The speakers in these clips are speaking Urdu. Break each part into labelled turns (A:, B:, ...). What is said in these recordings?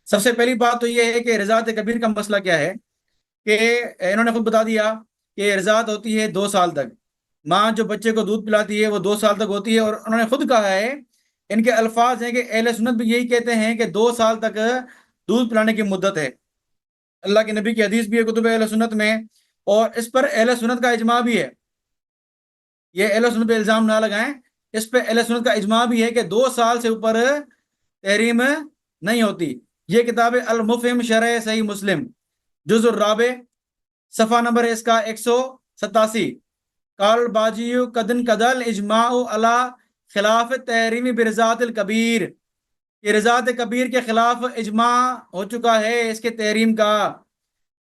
A: سب سے پہلی بات تو یہ ہے کہ رضاعت کبیر کا مسئلہ کیا ہے کہ انہوں نے خود بتا دیا کہ رضاعت ہوتی ہے 2 سال تک. ماں جو بچے کو دودھ پلاتی ہے وہ 2 سال تک ہوتی ہے، اور انہوں نے خود کہا ہے، ان کے الفاظ ہیں کہ اہل سنت بھی یہی کہتے ہیں کہ 2 سال تک دودھ پلانے کی مدت ہے. اللہ کے نبی کی حدیث بھی ہے کتب اہل سنت میں، اور اس پر اہل سنت کا اجماع بھی ہے. یہ اہل سنت پہ الزام نہ لگائیں، اس پہ اہل سنت کا اجماع بھی ہے کہ 2 سال سے اوپر تحریم نہیں ہوتی. یہ کتاب المفہم شرح صحیح مسلم جز الرابع، صفحہ نمبر اس کا 187. قال باجی قدن قدل اجماع علی خلاف تحریم برضاعت الکبیر، یہ رضاعت کبیر کے خلاف اجماع ہو چکا ہے اس کے تحریم کا،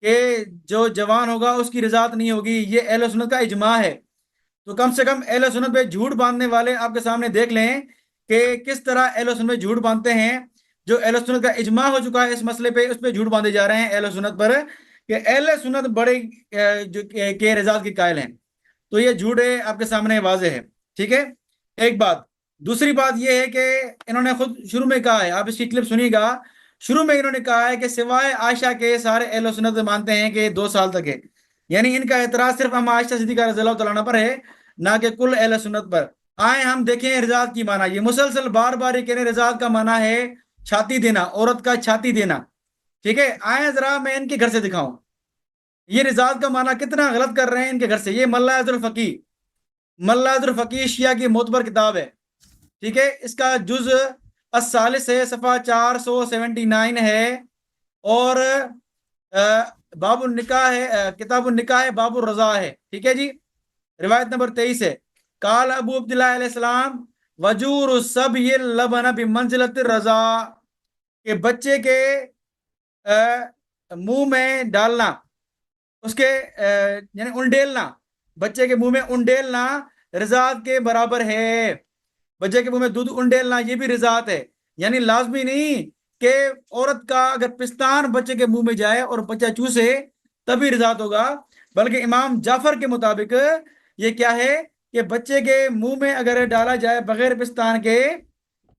A: کہ جو جوان ہوگا اس کی رضاعت نہیں ہوگی. یہ اہل سنت کا اجماع ہے. تو کم سے کم اہل سنت پہ جھوٹ باندھنے والے آپ کے سامنے دیکھ لیں کہ کس طرح اہل سنت پہ جھوٹ باندھتے ہیں. جو اہل سنت کا اجماع ہو چکا ہے اس مسئلے پہ، اس پہ جھوٹ باندھے جا رہے ہیں اہل سنت پر، کہ اہل سنت بڑے جو کہ رضاعت کے قائل ہیں. تو یہ جھوٹ ہے، آپ کے سامنے واضح ہے. ٹھیک ہے، ایک بات. دوسری بات یہ ہے کہ انہوں نے خود شروع میں کہا ہے، آپ اس کی کلپ سنیے گا، شروع میں انہوں نے کہا ہے کہ سوائے عائشہ کے سارے اہل سنت مانتے ہیں کہ 2 سال تک ہے. یعنی ان کا اعتراض صرف ہم عائشہ صدیقہ رضی اللہ تعالیٰ عنہ پر ہے، نہ کہ کل اہل سنت پر. آئیں ہم دیکھیں رضاعت کی معنی. یہ مسلسل بار بار یہ کہنے رضاعت کا معنی ہے چھاتی دینا، عورت کا چھاتی دینا. ٹھیک ہے، آئیں ذرا میں ان کے گھر سے دکھاؤں یہ رضاعت کا معنی کتنا غلط کر رہے ہیں ان کے گھر سے. یہ ملحظ الفقی، ملحظ الفقی شیعہ کی معتبر کتاب ہے. ٹھیک ہے، اس کا جز الثالث ہے، صفحہ 479 ہے، اور باب النکاح ہے، کتاب النکاح ہے، باب الرضاع ہے. ٹھیک ہے جی، روایت نمبر 23 ہے. قال ابو عبداللہ علیہ السلام وجور الصبی اللبن بمنزلۃ الرضاع، کہ بچے کے منہ میں ڈالنا، اس کے یعنی انڈیلنا، بچے کے منہ میں انڈیلنا رضاعت کے برابر ہے. بچے کے منہ میں دودھ انڈیلنا یہ بھی رضاعت ہے. یعنی لازمی نہیں کہ عورت کا اگر پستان بچے کے منہ میں جائے اور بچہ چوسے تبھی رضاعت ہوگا، بلکہ امام جعفر کے مطابق یہ کیا ہے کہ بچے کے منہ میں اگر ڈالا جائے بغیر پستان کے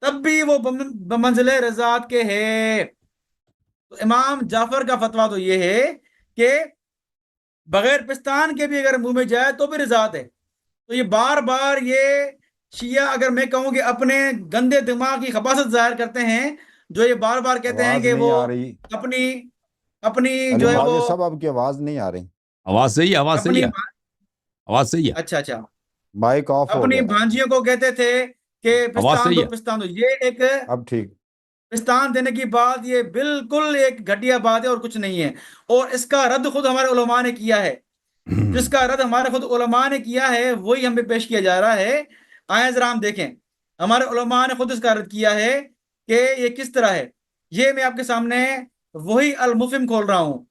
A: تب بھی وہ بمنزل رضاعت کے ہے. تو امام جعفر کا فتویٰ تو یہ ہے کہ بغیر پستان کے بھی اگر منہ میں جائے تو بھی رضاعت ہے. تو یہ بار بار یہ شیعہ، اگر میں کہوں کہ اپنے گندے دماغ کی خباثت ظاہر کرتے ہیں، جو یہ بار بار کہتے ہیں
B: آواز
A: کہ
B: نہیں
A: وہ
B: آ رہی
A: اپنی جو
B: علی
A: ہے وہ
B: ماضی صاحب، آپ کی آواز نہیں آ رہی.
C: آواز صحیح ہے، آواز صحیح
A: اپنی
C: ہے، آواز صحیح ہے،
A: اچھا
B: مائک آف ہو
A: اپنی
B: گیا.
A: بھانجیوں کو کہتے تھے کہ
C: آواز
A: پستان
C: صحیح
A: دو
C: ہے.
A: پستان دو. یہ ایک
B: اب ٹھیک.
A: پستان دینے کی بات یہ بالکل ایک گھٹیا بات ہے اور کچھ نہیں ہے. اور اس کا رد خود ہمارے علماء نے کیا ہے. جس کا رد ہمارے خود علماء نے کیا ہے وہی ہمیں پیش کیا جا رہا ہے. آئیں ذرا ہم دیکھیں، ہمارے علماء نے خود اس کا رد کیا ہے کہ یہ کس طرح ہے. یہ میں آپ کے سامنے وہی المفہم کھول رہا ہوں،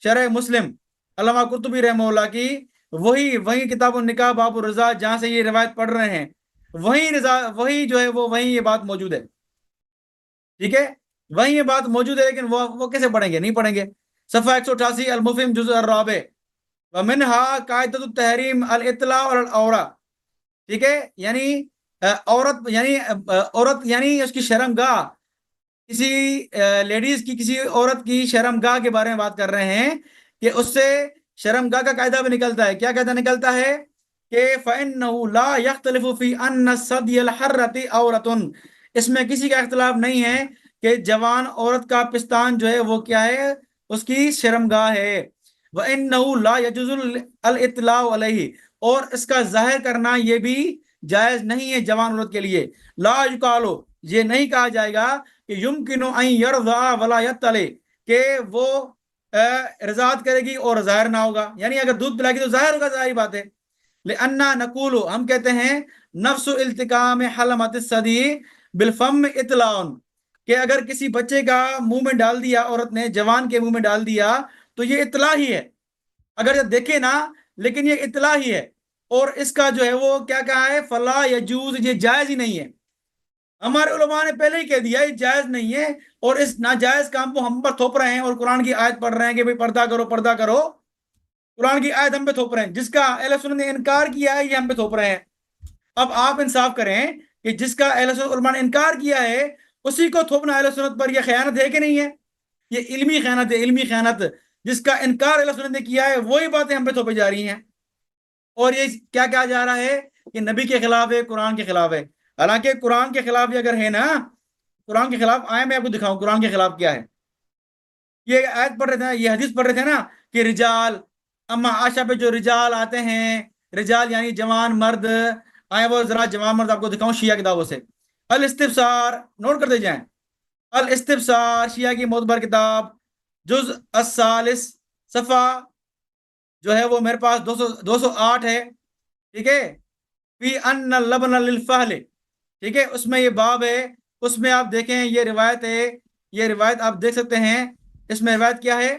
A: شرح مسلم علامہ قرطبی رحمہ اللہ کی، وہی کتاب النکاح باب الرضاع، جہاں سے یہ روایت پڑھ رہے ہیں، وہی جو ہے وہی یہ بات موجود ہے. ٹھیک ہے، وہی یہ بات موجود ہے، لیکن وہ کیسے پڑھیں گے؟ نہیں پڑھیں گے. صفحہ 188 المفہم جزء الرابع، ومنها قاعدۃ التحریم الاطلاع علی العورہ. ٹھیک ہے، یعنی عورت یعنی اس کی شرمگاہ، کسی لیڈیز کی، کسی عورت کی شرمگاہ کے بارے میں بات کر رہے ہیں کہ اس سے شرمگاہ کا قاعدہ بھی نکلتا ہے. کیا قاعدہ نکلتا ہے کہ فَإِنَّهُ لَا يَخْتَلِفُ فِي أَنَّ الثَّدْيَ الْحَرَّةِ عَوْرَةٌ، اس میں کسی کا اختلاف نہیں ہے کہ جوان عورت کا پستان جو ہے وہ کیا ہے، اس کی شرمگاہ ہے. وَإِنَّهُ لَا يَجُوزُ الْإِطْلَاعُ عَلَيْهِ، اور اس کا ظاہر کرنا یہ بھی جائز نہیں ہے جوان عورت کے لیے. لا یقالو، یہ نہیں کہا جائے گا کہ یمکن ان یرضع ولا یطلع، کہ وہ رضاعت کرے گی اور ظاہر نہ ہوگا. یعنی اگر دودھ پلائے گی تو ظاہر ہوگا، ظاہر بات ہے. لأننا نقول، ہم کہتے ہیں نفس التقام حلمت الثدی بالفم اطلاع، کہ اگر کسی بچے کا منہ میں ڈال دیا عورت نے، جوان کے منہ میں ڈال دیا تو یہ اطلاع ہی ہے. اگر یہ دیکھے نا، لیکن یہ اطلاع ہی ہے. اور اس کا جو ہے وہ کیا کہا ہے، فلا یجوز، یہ جائز ہی نہیں ہے. ہمارے علماء نے پہلے ہی کہہ دیا یہ جائز نہیں ہے، اور اس ناجائز کام کو ہم پر تھوپ رہے ہیں، اور قرآن کی آیت پڑھ رہے ہیں کہ بھئی پردہ کرو پردہ کرو. قرآن کی آیت ہم پہ تھوپ رہے ہیں، جس کا اہل سنت نے انکار کیا ہے یہ ہم پہ تھوپ رہے ہیں. اب آپ انصاف کریں کہ جس کا اہل سنت علماء نے انکار کیا ہے اسی کو تھوپنا اہل سنت پر یہ خیانت ہے کہ نہیں ہے؟ یہ علمی خیانت ہے، علمی خیانت، جس کا انکار اہل سنت نے کیا ہے، وہی باتیں ہم پہ تھوپی جا رہی ہیں، اور یہ کیا کہا جا رہا ہے کہ نبی کے خلاف ہے، قرآن کے خلاف ہے۔ حالانکہ قرآن کے خلاف بھی اگر ہے نا، قرآن کے خلاف آئے، میں آپ کو دکھاؤں قرآن کے خلاف کیا ہے۔ یہ آیت پڑھ رہے تھے، یہ حدیث پڑھ رہے تھے نا کہ رجال، اما عائشہ پہ جو رجال آتے ہیں، رجال یعنی جوان مرد آئے، وہ ذرا جوان مرد آپ کو دکھاؤں شیعہ کتابوں سے۔ الاستبصار نوٹ کرتے جائیں، الاستبصار شیعہ کی معتبر کتاب، جز الثالث، صفحہ جو ہے وہ میرے پاس 208 ہے، ٹھیک ہے، فی ان اللبن للفحل، ٹھیک ہے، اس میں یہ باب ہے، اس میں آپ دیکھیں یہ روایت ہے، یہ روایت آپ دیکھ سکتے ہیں، اس میں روایت کیا ہے،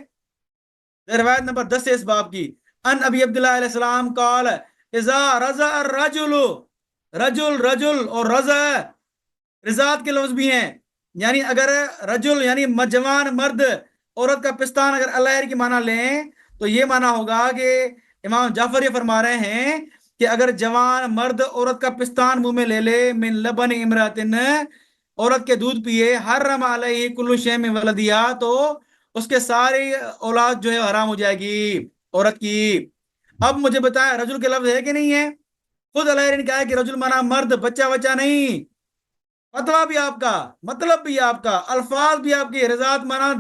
A: روایت نمبر 10 ہے اس باب کی۔ ان ابی عبداللہ علیہ السلام قال اذا رضع الرجل، رجل اور رضع رضاعت کے لفظ بھی ہیں، یعنی اگر رجل یعنی جوان مرد عورت کا پستان اگر اللہ کی معنی لیں تو یہ معنی ہوگا کہ امام جعفر یہ فرما رہے ہیں کہ اگر جوان مرد عورت کا پستان منہ میں لے لے، من لبن امراتن، عورت کے دودھ پیے، حرم علیہ کل شیء من ولدیہا، تو اس کے ساری اولاد جو ہے حرام ہو جائے گی عورت کی۔ اب مجھے بتائیں رجل کے لفظ ہے کہ نہیں ہے؟ خود اللہ نے کہا ہے کہ رجل مانا مرد، بچہ نہیں، فتویٰ بھی آپ کا، مطلب بھی آپ کا، الفاظ بھی آپ کی، رضاعت مانا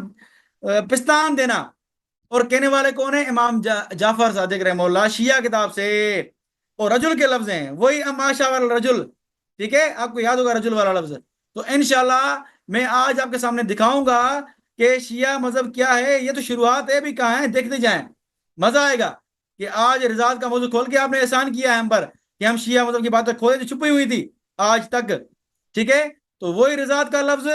A: پستان دینا، اور کہنے والے کون ہیں؟ امام جعفر صادق رحمہ اللہ، شیعہ کتاب سے، اور رجل کے لفظ ہیں وہی اماشا والا رجل، ٹھیک ہے، آپ کو یاد ہوگا رجل والا لفظ۔ تو انشاءاللہ میں آج آپ کے سامنے دکھاؤں گا کہ شیعہ مذہب کیا ہے، یہ تو شروعات ہے، بھی کہاں ہیں، دیکھتے جائیں، مزہ آئے گا کہ آج رضاعت کا موضوع کھول کے آپ نے احسان کیا ہے ہم پر کہ ہم شیعہ مذہب کی باتیں کھولے، جو چھپی ہوئی تھی آج تک، ٹھیک ہے۔ تو وہی رضاعت کا لفظ،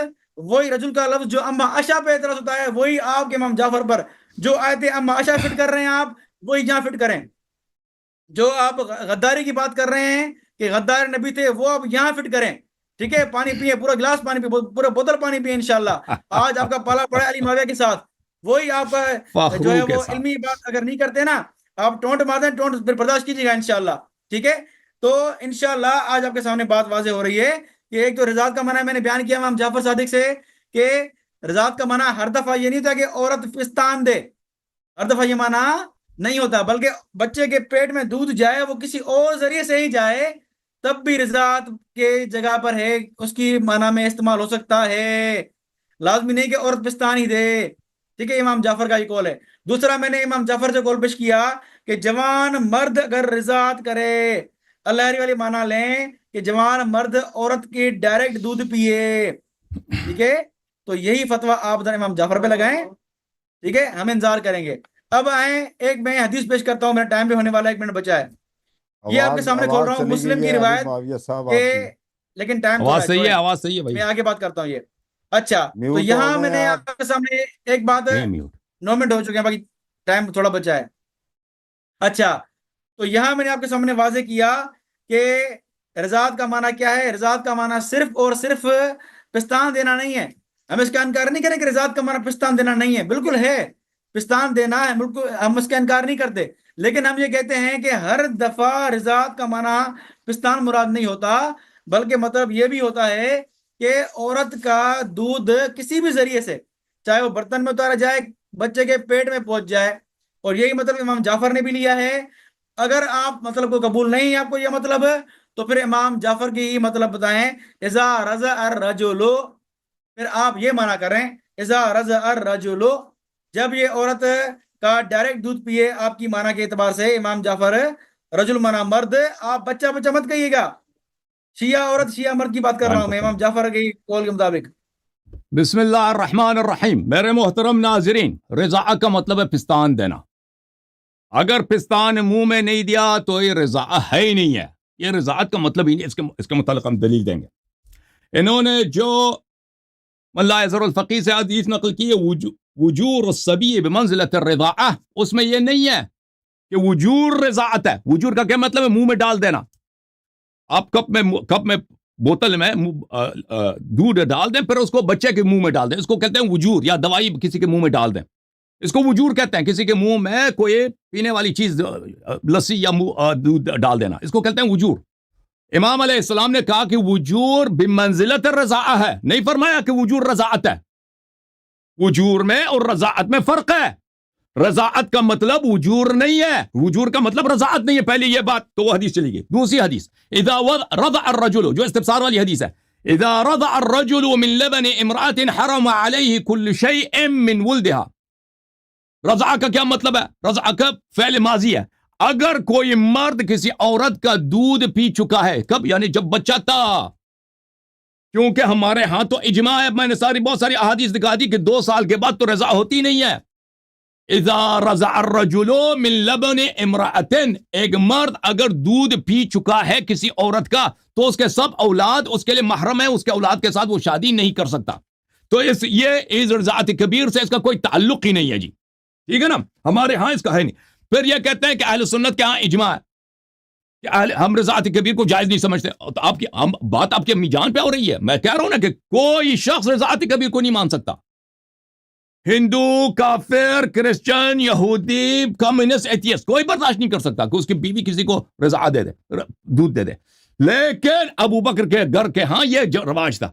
A: وہی رجل کا لفظ جو اما عائشہ پہ اعتراض ہوتا ہے، وہی آپ کے امام جعفر پر جو آیت اما عائشہ فٹ کر رہے ہیں، آپ وہی جہاں فٹ کریں۔ جو آپ غداری کی بات کر رہے ہیں کہ غدار نبی تھے، وہ آپ یہاں فٹ کریں، ٹھیک ہے، پانی پیئے، پورا گلاس پانی پیئے، پورا بوتل پانی پیئے انشاءاللہ۔ آج آپ کا پالا پڑا علی معاویہ کے ساتھ، وہی آپ جو ہے
C: فخرو کے
A: وہ
C: ساتھ۔
A: علمی بات اگر نہیں کرتے نا، آپ ٹونٹ مار دیں، ٹونٹ پھر برداشت کیجیے گا انشاءاللہ، ٹھیک ہے۔ تو انشاءاللہ آج آپ کے سامنے بات واضح ہو رہی ہے کہ ایک تو رضاعت کا معنی میں نے بیان کیا امام جعفر صادق سے کہ رضاعت کا معنی ہر دفعہ یہ نہیں ہوتا کہ عورت پستان دے، ہر دفعہ یہ معنی نہیں ہوتا، بلکہ بچے کے پیٹ میں دودھ جائے، وہ کسی اور ذریعے سے ہی جائے، تب بھی رضاعت کے جگہ پر ہے، اس کی معنی میں استعمال ہو سکتا ہے، لازمی نہیں کہ عورت پستان ہی دے، ٹھیک ہے۔ امام جعفر کا یہ قول ہے۔ دوسرا میں نے امام جعفر سے قول پیش کیا کہ جوان مرد اگر رضاعت کرے، اللہ والی معنی لیں کہ جوان مرد عورت کی ڈائریکٹ دودھ پیے، ٹھیک ہے، تو یہی فتویٰ آپ امام جعفر پہ لگائیں، ٹھیک ہے، ہم انتظار کریں گے۔ اب آئیں، ایک میں حدیث پیش کرتا ہوں، میرا ٹائم بھی ہونے والا ہے، 1 منٹ بچا ہے، یہ آپ کے سامنے کھول رہا ہوں،
B: چلی
A: مسلم
B: گئی
A: کی
B: ہے علی
A: روایت
B: معاویہ صاحب
A: کہ،
B: آپ کی،
A: لیکن ٹائم تھوڑا
C: آواز
A: ہے،
C: صحیح ہے،
A: چھوڑیں،
C: آواز صحیح ہے بھائی،
A: میں آگے بات کرتا ہوں یہ۔ اچھا، تو
B: میوٹ ہو
A: یہاں میں
B: گئے
A: نے
B: آپ۔
A: آپ کے سامنے ایک بات،
C: نہیں میوٹ۔
A: 9 منٹ ہو چکے ہیں، باقی ٹائم تھوڑا بچا ہے۔ اچھا، تو یہاں میں نے آپ کے سامنے واضح کیا کہ رضاعت کا معنی کیا ہے۔ رضاعت کا معنی صرف اور صرف پستان دینا نہیں ہے، ہم اس کا انکار نہیں کریں کہ رضاعت کا معنی پستان دینا نہیں ہے، بالکل ہے، پستان دینا ہے، بالکل ہم اس کا انکار نہیں کرتے، لیکن ہم یہ کہتے ہیں کہ ہر دفعہ رضاعت کا معنی پستان مراد نہیں ہوتا، بلکہ مطلب یہ بھی ہوتا ہے کہ عورت کا دودھ کسی بھی ذریعے سے، چاہے وہ برتن میں اتارا جائے، بچے کے پیٹ میں پہنچ جائے، اور یہی مطلب امام جعفر نے بھی لیا ہے۔ اگر آپ مطلب کو قبول نہیں ہے آپ کو یہ مطلب، تو پھر امام جعفر کی ہی مطلب بتائیں، اذا رضع الرجل، پھر آپ یہ معنی کریں، اذا رضع الرجل، جب یہ عورت کا ڈائریکٹ دودھ پیے، آپ کی معنی کے اعتبار سے امام جعفر، رجل معنی مرد، آپ بچہ مت کہیے گا، شیعہ عورت شیعہ مرد کی بات کر رہا ہوں میں، امام جعفر کی قول کے مطابق۔
C: بسم اللہ الرحمن الرحیم۔ میرے محترم ناظرین، رضاع کا مطلب ہے پستان دینا، اگر پستان منہ میں نہیں دیا تو یہ رضاع ہے ہی نہیں ہے، یہ رضاعت کا مطلب ہی نہیں، اس کے متعلق ہم دلیل دیں گے۔ انہوں نے جو ملا اظہر الفقی سے حدیث نقل کی ہے، وجور الصبی بمنزلۃ الرضاعہ، اس میں یہ نہیں ہے کہ وجور رضاعت ہے۔ وجور کا کیا مطلب ہے؟ منہ میں ڈال دینا، آپ کپ میں بوتل میں دودھ ڈال دیں، پھر اس کو بچے کے منہ میں ڈال دیں، اس کو کہتے ہیں وجور، یا دوائی کسی کے منہ میں ڈال دیں، اس کو وجور کہتے ہیں۔ کسی کے منہ میں کوئی پینے والی چیز، لسی یا دودھ ڈال دینا، اس کو کہتے ہیں وجور۔ امام علیہ السلام نے کہا کہ وجور بمنزلت الرضاعہ ہے، نہیں فرمایا کہ وجور رضاعت ہے۔ وجور میں اور رضاعت میں فرق ہے. رضاعت کا مطلب وجور نہیں ہے, وجور کا مطلب رضاعت نہیں ہے. پہلے یہ بات تو وہ حدیث چلی گئی. دوسری حدیث اذا رضع الرجل, جو استفسار والی حدیث ہے, اذا رضع الرجل من لبن امرأة حرم عليه كل شيء من ولدها. رضع کا کیا مطلب ہے؟ رضع کا فعل ماضی ہے. اگر کوئی مرد کسی عورت کا دودھ پی چکا ہے, کب؟ یعنی جب بچہ تھا. کیونکہ ہمارے ہاں تو اجماع ہے, میں نے بہت ساری احادیث دکھا دی کہ 2 سال کے بعد تو رضع ہوتی نہیں ہے. اذا رضع الرجل من لبن امرأة, ایک مرد اگر دودھ پی چکا ہے کسی عورت کا تو اس کے سب اولاد اس کے لیے محرم ہے, اس کے اولاد کے ساتھ وہ شادی نہیں کر سکتا. تو یہ از رضاعت کبیر سے اس کا کوئی تعلق ہی نہیں ہے جی, ٹھیک ہے نا. ہمارے ہاں اس کا ہے نہیں. پھر یہ کہتے ہیں کہ اہل سنت کے ہاں اجماع ہے کہ ہم رضاعت کبیر کو جائز نہیں سمجھتے. تو آپ کی بات آپ کی امی جان پہ ہو رہی ہے. میں کہہ رہا ہوں نا کہ کوئی شخص رضاعت کبیر کو نہیں مان سکتا. ہندو, کافر, کرسچن, یہودی, کمیونسٹ, ایتھیسٹ کوئی برداشت نہیں کر سکتا کہ اس کی بیوی کسی کو رضاعت دے دے, دودھ دے دے. لیکن ابو بکر کے گھر کے ہاں یہ رواج تھا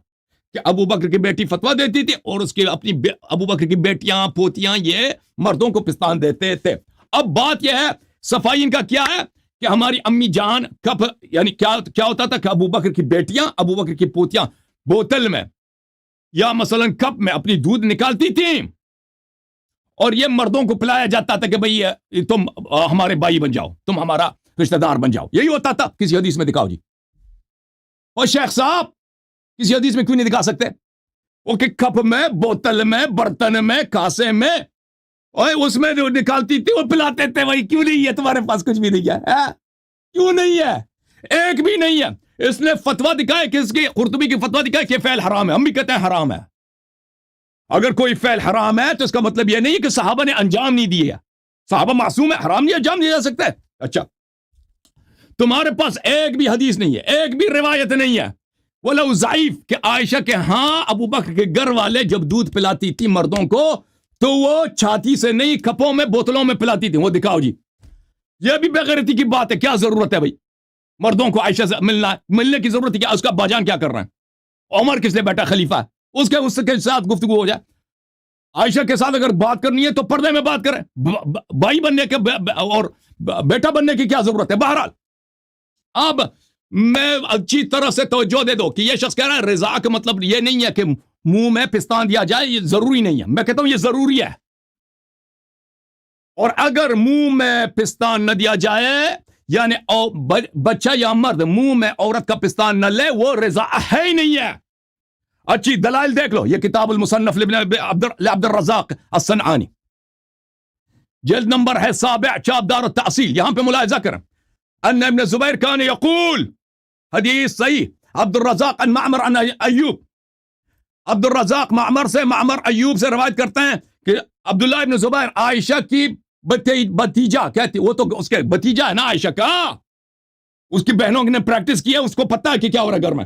C: کہ ابو بکر کی بیٹی فتویٰ دیتی تھی اور اس کی اپنی ابو بکر کی بیٹیاں, پوتیاں یہ مردوں کو پستان دیتے تھے. اب بات یہ ہے, صفائی ان کا کیا ہے کہ ہماری امی جان کب, یعنی کیا ہوتا تھا کہ ابو بکر کی بیٹیاں, ابو بکر کی پوتیاں بوتل میں یا مثلا کپ میں اپنی دودھ نکالتی تھیں اور یہ مردوں کو پلایا جاتا تھا کہ بھئی تم ہمارے بھائی بن جاؤ, تم ہمارا رشتہ دار بن جاؤ. یہی ہوتا تھا. کسی حدیث میں دکھاؤ جی. اور شیخ صاحب کسی حدیث میں کیوں نہیں دکھا سکتے؟ وہ کہ کپ میں, بوتل میں, برتن میں, کاسے میں, اور اس میں جو نکالتی تھی وہ پلاتے تھے. وہی کیوں نہیں ہے تمہارے پاس؟ کچھ بھی نہیں ہے. کیوں نہیں ہے؟ ایک بھی نہیں ہے. اس نے فتویٰ دکھایا کہ اس کی قرطبی کی فتویٰ دکھایا کہ فعل حرام ہے. ہم بھی کہتے ہیں حرام ہے. اگر کوئی فعل حرام ہے تو اس کا مطلب یہ نہیں کہ صحابہ نے انجام نہیں دیے. صحابہ معصوم ہے, حرام نہیں انجام دیا جا سکتا ہے. اچھا, تمہارے پاس ایک بھی حدیث نہیں ہے, ایک بھی روایت نہیں ہے وَلَوْ ضعیف کہ عائشہ کے ہاں ابو بکر کے گھر والے جب دودھ پلاتی تھی مردوں کو تو وہ چھاتی سے نہیں, کپوں میں, بوتلوں میں پلاتی تھی. وہ دکھاؤ جی. یہ بھی بغیرتی کی بات ہے. کیا ضرورت ہے بھائی مردوں کو عائشہ سے ملنے کی ضرورت ہے کیا؟ اس کا باجان کیا کر رہے ہیں؟ عمر کس لیے بیٹھا خلیفہ ہے, اس کے ساتھ گفتگو ہو جائے. عائشہ کے ساتھ اگر بات کرنی ہے تو پردے میں بات کریں. بھائی بننے کے اور بیٹا بننے کی کیا ضرورت ہے؟ بہرحال اب میں اچھی طرح سے توجہ دے دو کہ یہ شخص کہہ رہا ہے رضا کا مطلب یہ نہیں ہے کہ منہ میں پستان دیا جائے. یہ ضروری نہیں ہے. میں کہتا ہوں یہ ضروری ہے. اور اگر منہ میں پستان نہ دیا جائے یعنی بچہ یا مرد منہ میں عورت کا پستان نہ لے, وہ رضا ہے ہی نہیں ہے. اچھی دلائل دیکھ لو. یہ کتاب المصنف لعبد الرزاق الصنعانی, جلد نمبر ہے 7, چاپ دار التأصیل. یہاں پہ ملاحظہ کریں ان ابن زبیر کان یقول, حدیث صحیح, عبد الرزاق عن معمر عن ایوب. عبد الرزاق معمر سے, معمر ایوب سے روایت کرتے ہیں کہ عبداللہ ابن زبیر عائشہ کی بتیجا کہتی, وہ تو اس کے بتیجا ہے نا عائشہ کا, اس کی بہنوں نے پریکٹس کی ہے, اس کو پتہ ہے کہ کیا ہو رہا ہے گھر میں.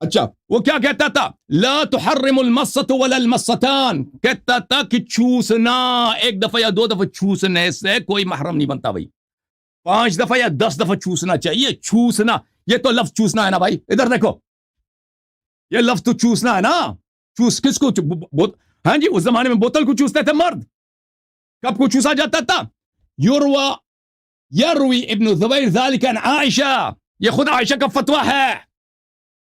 C: اچھا, وہ کیا کہتا تھا؟ لا تحرم المسۃ ولا المستان, کہتا تھا کہ چوسنا, ایک دفعہ یا 2 دفعہ چوسنے سے کوئی محرم نہیں بنتا بھائی. 5 دفعہ یا 10 دفعہ چوسنا چاہیے. چوسنا, یہ تو لفظ چوسنا ہے نا بھائی, ادھر دیکھو, یہ لفظ تو چوسنا ہے نا. چوس کس کو؟ ہاں جی, اس زمانے میں بوتل کو چوستے تھے مرد. کب کو چوسا جاتا تھا؟ یروی ابن زبیر ذالک عن عائشہ, یہ خود عائشہ کا فتویٰ ہے.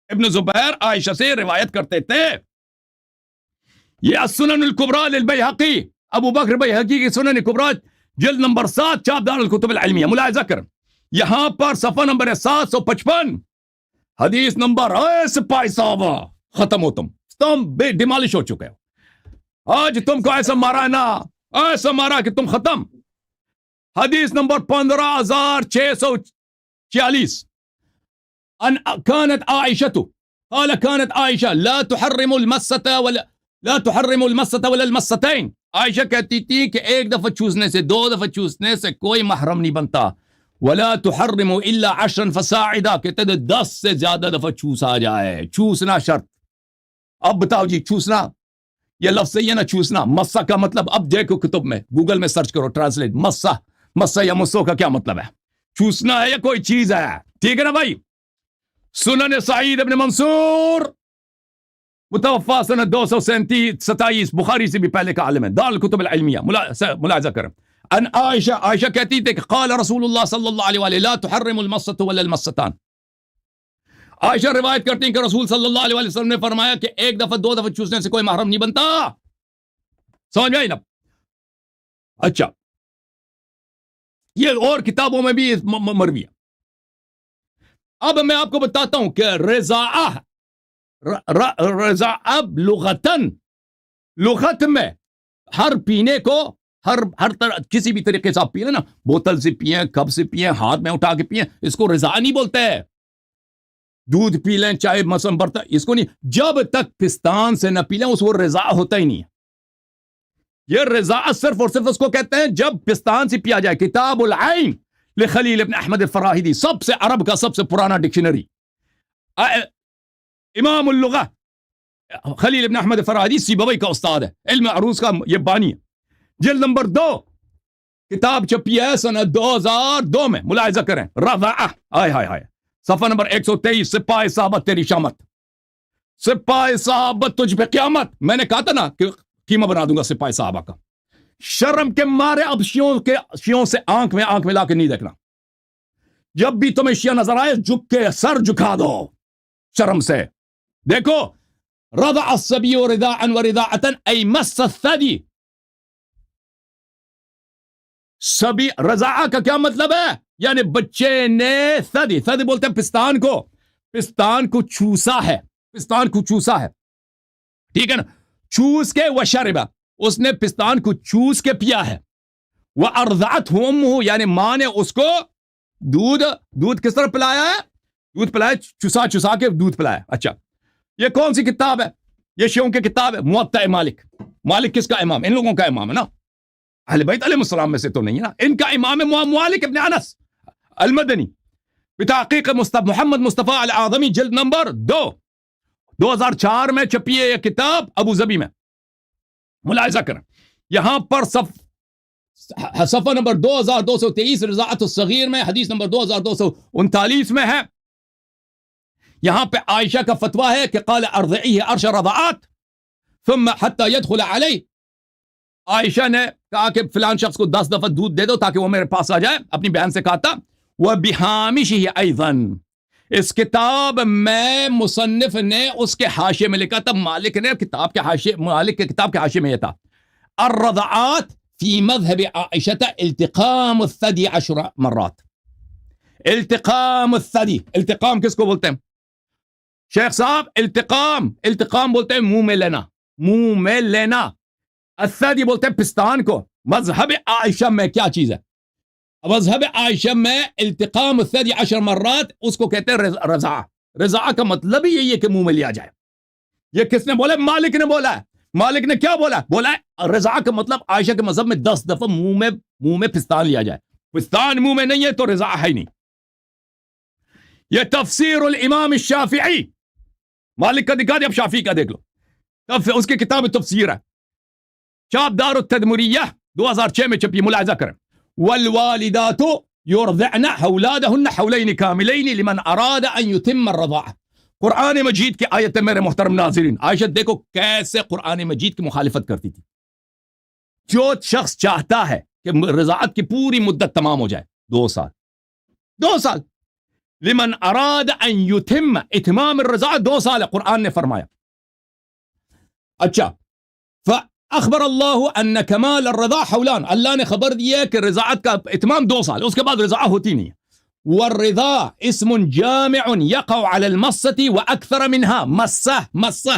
C: ابن زبیر عائشہ سے روایت کرتے تھے. یہ السنن الکبریٰ للبیہقی, ابو بکر بیہقی کی سنن کبریٰ جلد نمبر 7, چاپ دار الکتب العلمیہ. ملاحظہ کر یہاں پر صفحہ نمبر 755, حدیث نمبر سپاہی صاحب ختم ہو, تم بے ڈیمالش ہو چکے ہو. آج تم کو ایسا مارا ہے نا, ایسا مارا کہ تم ختم. حدیث نمبر 15646, ان كانت عائشة قال كانت عائشة لا تحرم المسة ولا المستين. عائشہ کہتی تھی کہ ایک دفعہ چوسنے سے 2 دفعہ چوسنے سے کوئی محرم نہیں بنتا. ولا تحرم الا 10 فصاعدا, کہتے تھے 10 سے زیادہ دفعہ چوسا جائے, چوسنا شرط. اب بتاؤ جی, چوسنا یہ لفظ صحیح ہے نا؟ چوسنا, مسا کا مطلب اب دیکھو کتب میں, گوگل میں سرچ کرو ٹرانسلیٹ, مسا یا مسو کا کیا مطلب ہے؟ چوسنا ہے یا کوئی چیز ہے, ٹھیک ہے نا بھائی. سنن سعید ابن منصور متوفا سنة 227 بخاری سے بھی پہلے کا عالم ہے، دار الکتب العلمیہ، ملاحظہ کریں. ان عائشہ کہتی تھے کہ قال رسول اللہ صلی اللہ علیہ وآلہ لا تحرم المسۃ ولا المستان. عائشہ روایت کرتی ہیں کہ رسول صلی اللہ علیہ وسلم نے فرمایا کہ ایک دفعہ دو دفعہ چوسنے سے کوئی محرم نہیں بنتا. سمجھ میں آئی نا؟ اچھا، یہ اور کتابوں میں بھی مروی ہے. اب میں آپ کو بتاتا ہوں کہ رضاعہ لغت میں ہر پینے کو ہر طرح کسی بھی طریقے سے آپ پیے نا، بوتل سے پیئیں، کپ سے پیئیں، ہاتھ میں اٹھا کے پیئیں، اس کو رضاع نہیں بولتے. دودھ پی لیں، چائے مثلا برتن، اس کو نہیں. جب تک پستان سے نہ پی لیں اس کو رضاع ہوتا ہی نہیں ہے. یہ رضاع صرف اور صرف اس کو کہتے ہیں جب پستان سے پیا جائے. کتاب العین لخلیل ابن احمد الفراہیدی، سب سے عرب کا سب سے پرانا ڈکشنری. امام اللغہ خلیل ابن احمد الفراہیدی سیبوی کا استاد ہے، علم عروض کا یہ بانی ہے. جلد نمبر 2 کتاب چھپی ہے سنہ 2002 میں، ملاحظہ کریں. رضاعہ، آئے ہائے ہائے، صفحہ نمبر 123. سپاہی صحابت تیری شامت، سپاہی صحابت تجھ پہ قیامت. میں نے کہا تھا نا کہ قیمہ بنا دوں گا سپاہی صحابہ کا. شرم کے مارے اب شیعوں سے آنکھ میں لا کے نہیں دیکھنا. جب بھی تمہیں شیعہ نظر آئے جھک کے سر جھکا دو شرم سے. دیکھو، رضع الصبی رضاعا ورضاعتا ای مس الثدی. سبی رضاع کا کیا مطلب ہے؟ یعنی بچے نے ثدی بولتے ہیں پستان کو چوسا ہے، پستان کو چوسا ہے، ٹھیک ہے نا. چوس کے وشربا، اس نے پستان کو چوس کے پیا ہے. وارضعته امه، یعنی ماں نے اس کو دودھ کس طرح پلایا ہے؟ دودھ پلایا، چسا کے دودھ پلایا. اچھا، یہ کون سی کتاب ہے؟ یہ شیعوں کی کتاب ہے، موطأ مالک. مالک کس کا امام؟ ان لوگوں کا امام ہے نا، اہل بیت علیہ السلام میں سے تو نہیں ہے نا. ان کا امام ہے مالک ابن انس المدنی، بتحقیق محمد مصطفیٰ العظمی، جلد نمبر 2، 2004 میں چھپی ہے یہ کتاب ابو ظبی میں. ملاحظہ کریں، یہاں پر صفحہ نمبر 2223 رضاعت الصغیر میں، حدیث نمبر 2239 میں ہے. یہاں پہ عائشہ کا فتویٰ ہے کہ قال ارضعیہ 10 رضعات ثم حتی يدخل علی. عائشہ نے کہا کہ فلان شخص کو 10 دفعہ دودھ دے دو تاکہ وہ میرے پاس آ جائے. اپنی بہن سے کہا تھا. وبہامشہ ایضا، اس کتاب میں مصنف نے اس کے حاشیے میں لکھا تھا، مالک کے کتاب کے حاشیے میں یہ تھا: الرضعات فی مذہب عائشہ التقام الثدی 10 مرات. التقام الثدی، التقام کس کو بولتے ہیں شیخ صاحب؟ التقام بولتے ہیں منہ میں لینا. الثدی بولتے ہیں پستان کو. مذہب عائشہ میں کیا چیز ہے؟ مذہب عائشہ میں التقام الثدی 10 مرات، اس کو کہتے ہیں رضاع. رضاع کا مطلب ہی یہی ہے کہ منہ میں لیا جائے. یہ کس نے بولا؟ مالک نے بولا ہے. مالک نے کیا بولا ہے رضاع کا مطلب عائشہ کے مذہب میں 10 دفعہ منہ میں پستان لیا جائے. پستان منہ میں نہیں ہے تو رضاع ہے ہی نہیں. یہ تفسیر الامام الشافعی، مالک کا دکھا دیا، اب شافعی کا دیکھ لو. اس کی کتاب تفسیر ہے، چاپ دار التدمریہ 2006 میں چھپی. ملاحظہ کریں. والوالدات يرضعن اولادهن حولين كاملين لمن اراد ان يتم الرضاعه. قرآن مجید کی آیت ہے میرے محترم ناظرین. عائشہ دیکھو کیسے قرآن مجید کی مخالفت کرتی تھی. جو شخص چاہتا ہے کہ رضاعت کی پوری مدت تمام ہو جائے، 2 سال، لمن اراد ان يتم، اتمام الرضاعت 2 سال ہے، قرآن نے فرمایا. اچھا، اخبر اللہ ان کمال الرضاع حولان، اللہ نے خبر دیا کہ رضاعت کا اتمام 2 سال، اس کے بعد رضاع ہوتی نہیں ہے. والرضاع اسم جامع يقع على المسة واكثر منها. مسہ.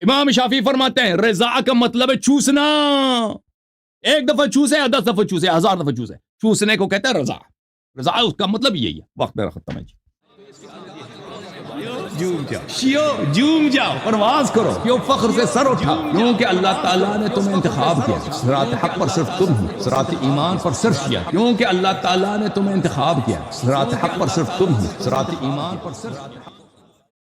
C: امام شافعی فرماتے ہیں رضاع کا مطلب ہے چوسنا. ایک دفعہ چوسے یا 10 دفعہ چوسے، 1000 دفعہ چوسے، چوسنے کو کہتے ہیں رضاع. رضاع اس کا مطلب یہی ہے. وقت میرا ختم ہے جی. جوم جاؤ، پرواز کرو، کیوں فخر سے سر اٹھا، کیونکہ اللہ تعالیٰ نے تمہیں انتخاب کیا. صراط حق پر صرف تم ہو، صراط ایمان پر صرف کیا، کیونکہ اللہ تعالیٰ نے تمہیں انتخاب کیا. صراط حق پر صرف تم ہو، صراط ایمان پر صرف